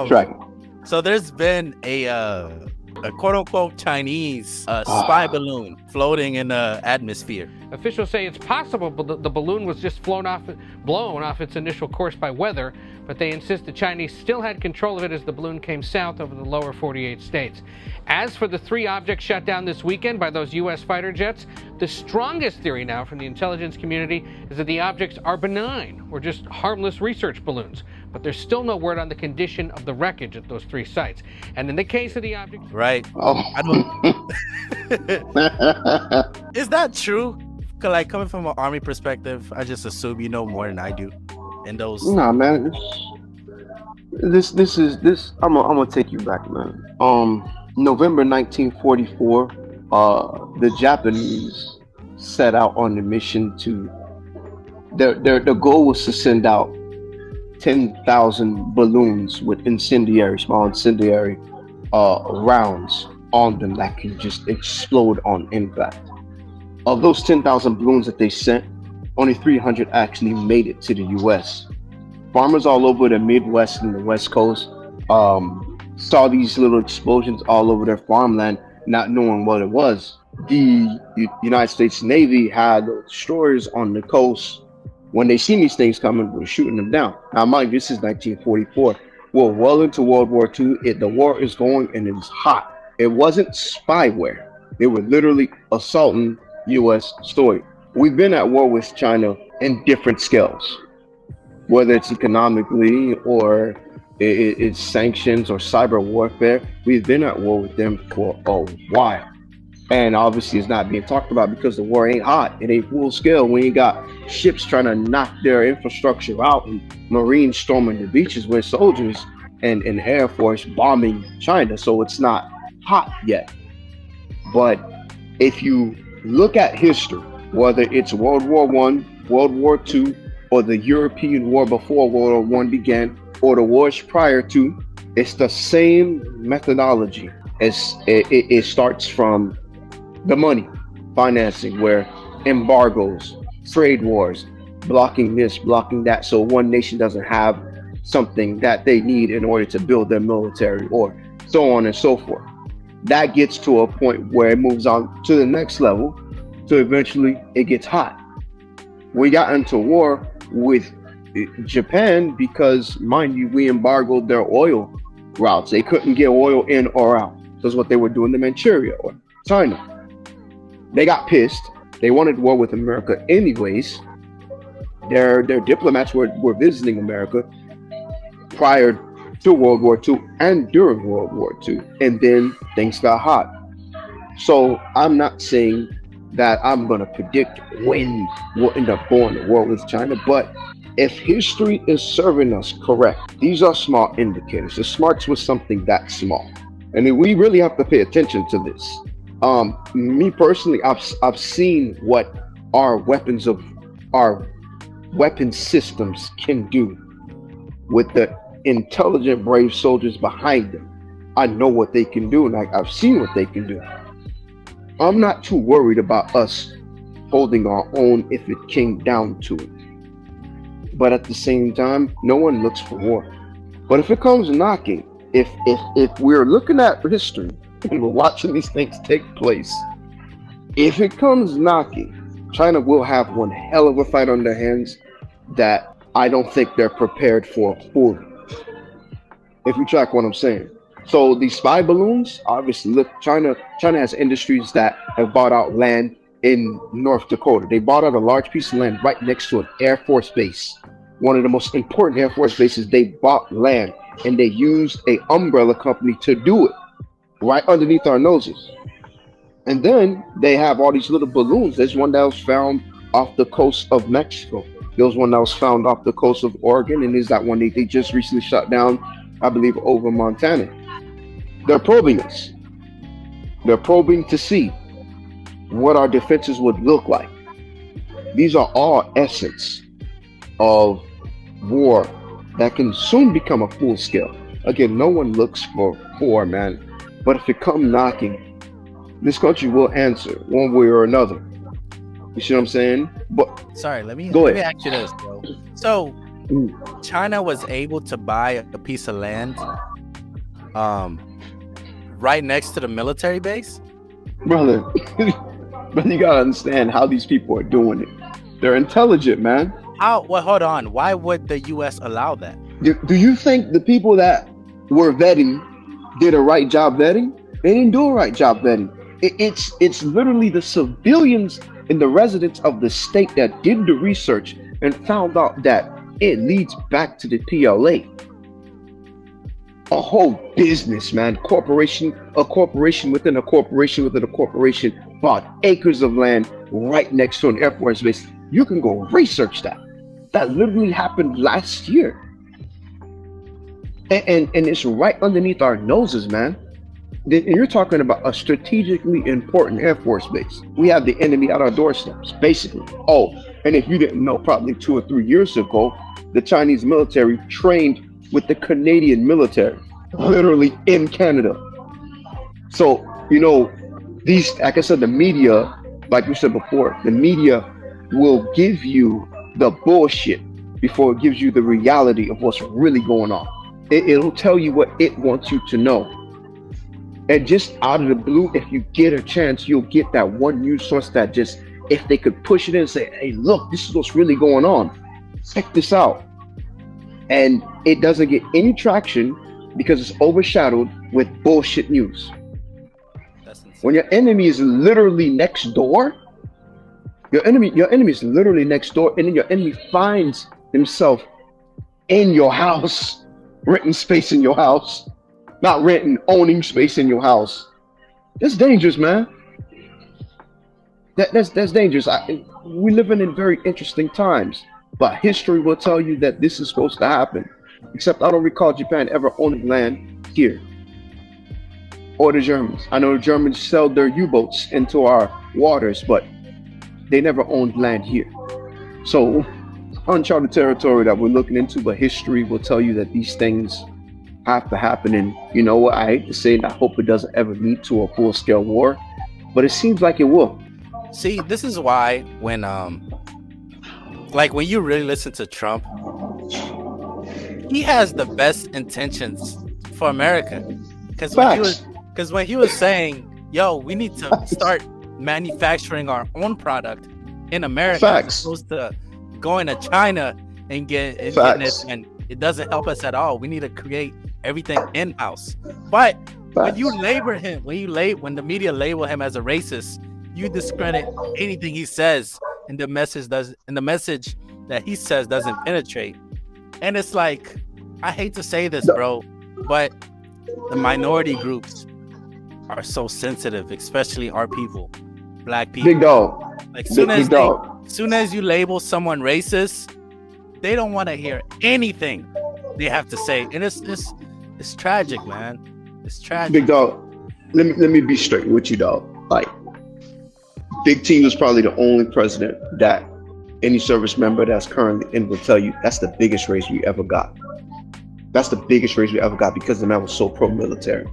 Track. So there's been a quote unquote Chinese spy balloon floating in the atmosphere. Officials say it's possible the balloon was just blown off its initial course by weather, but they insist the Chinese still had control of it as the balloon came south over the lower 48 states. As for the 3 objects shot down this weekend by those U.S. fighter jets, the strongest theory now from the intelligence community is that the objects are benign or just harmless research balloons. But there's still no word on the condition of the wreckage at those 3 sites. And in the case of the objects... Right. I don't... Is that true? Like, coming from an Army perspective, I just assume you know more than I do. And those... Nah, man. This. I'm gonna take you back, man. November 1944, the Japanese set out on the mission to. Their goal was to send out 10,000 balloons with small incendiary rounds on them that can just explode on impact. Of those 10,000 balloons that they sent, only 300 actually made it to the U.S. Farmers all over the Midwest and the West Coast saw these little explosions all over their farmland, not knowing what it was. The United States Navy had destroyers on the coast. When they seen these things coming, we're shooting them down. Now, mind you, this is 1944. We're well into World War II. The war is going and it's hot. It wasn't spyware. They were literally assaulting U.S. soil. We've been at war with China in different scales, whether it's economically or it's sanctions or cyber warfare. We've been at war with them for a while. And obviously it's not being talked about because the war ain't hot. It ain't full scale. We ain't got ships trying to knock their infrastructure out and Marines storming the beaches with soldiers and Air Force bombing China. So it's not hot yet. But if you look at history, whether it's World War I, World War II, or the European war before World War I began, or the wars prior to, it's the same methodology. It starts from the money, financing, where embargoes, trade wars, blocking this, blocking that, so one nation doesn't have something that they need in order to build their military, or so on and so forth. That gets to a point where it moves on to the next level, so eventually it gets hot. We got into war with Japan because, mind you, we embargoed their oil routes. They couldn't get oil in or out. That's what they were doing to Manchuria or China. They got pissed. They wanted war with America anyways. Their diplomats were visiting America prior to World War II and during World War II. And then things got hot. So I'm not saying that I'm going to predict when we'll end up going to war with China, but if history is serving us correct, these are small indicators. It starts with something that small. And we really have to pay attention to this. Me personally, I've seen what our weapon systems can do with the intelligent, brave soldiers behind them. I know what they can do, and I've seen what they can do. I'm not too worried about us holding our own if it came down to it. But at the same time, no one looks for war. But if it comes knocking, if we're looking at history and we're watching these things take place, if it comes knocking, China will have one hell of a fight on their hands that I don't think they're prepared for fully. If you track what I'm saying. So these spy balloons, obviously, look, China has industries that have bought out land in North Dakota. They bought out a large piece of land right next to an Air Force base. One of the most important Air Force bases. They bought land and they used an umbrella company to do it right underneath our noses. And then they have all these little balloons. There's one that was found off the coast of Mexico. There was one that was found off the coast of Oregon. And there's that one they just recently shut down, I believe, over Montana. They're probing us. They're probing to see what our defenses would look like. These are all essence of war that can soon become a full scale. Again, no one looks for war, man. But if it come knocking, this country will answer one way or another. You see what I'm saying? But sorry, let me ahead. ask you this, bro. So China was able to buy a piece of land right next to the military base. Brother, but you gotta understand how these people are doing it. They're intelligent, man. How? Well, hold on. Why would the U.S. allow that? Do you think the people that were vetting did a right job vetting? They didn't do a right job vetting. It's literally the civilians and the residents of the state that did the research and found out that it leads back to the PLA. A whole business, man. A corporation within a corporation within a corporation bought acres of land right next to an Air Force base. You can go research that. That literally happened last year. And it's right underneath our noses, man. And you're talking about a strategically important Air Force base. We have the enemy at our doorsteps, basically. Oh, and if you didn't know, probably 2 or 3 years ago, the Chinese military trained with the Canadian military, literally in Canada. So, you know, these, like I said, the media, like we said before, the media will give you the bullshit before it gives you the reality of what's really going on. It'll tell you what it wants you to know. And just out of the blue, if you get a chance, you'll get that one news source that just, if they could push it in and say, hey, look, this is what's really going on. Check this out. And it doesn't get any traction because it's overshadowed with bullshit news. When your enemy is literally next door, your enemy is literally next door, and then your enemy finds himself in your house, renting space in your house. Not renting, owning space in your house. That's dangerous, man. That's dangerous. We live in very interesting times, but history will tell you that this is supposed to happen. Except I don't recall Japan ever owning land here, or the Germans. I know the Germans sell their U-boats into our waters, but they never owned land here. So uncharted territory that we're looking into, but history will tell you that these things have to happen. And you know what, I hate to say it, I hope it doesn't ever lead to a full-scale war, but it seems like it will. See, this is why when like when you really listen to Trump, he has the best intentions for America. Because when he was saying, yo, we need to start manufacturing our own product in America, as opposed to going to China and getting it, and it doesn't help us at all. We need to create everything in-house. But when you label him, when the media label him as a racist, you discredit anything he says, and the message that he says doesn't penetrate. And it's like, I hate to say this, bro, but the minority groups are so sensitive, especially our people, black people. Big dog. Like soon as you label someone racist, they don't want to hear anything they have to say, and it's tragic, man. It's tragic. Big dog. Let me be straight with you, dog. Like, Big T was probably the only president that any service member that's currently in will tell you that's the biggest raise we ever got. That's the biggest raise we ever got because the man was so pro-military.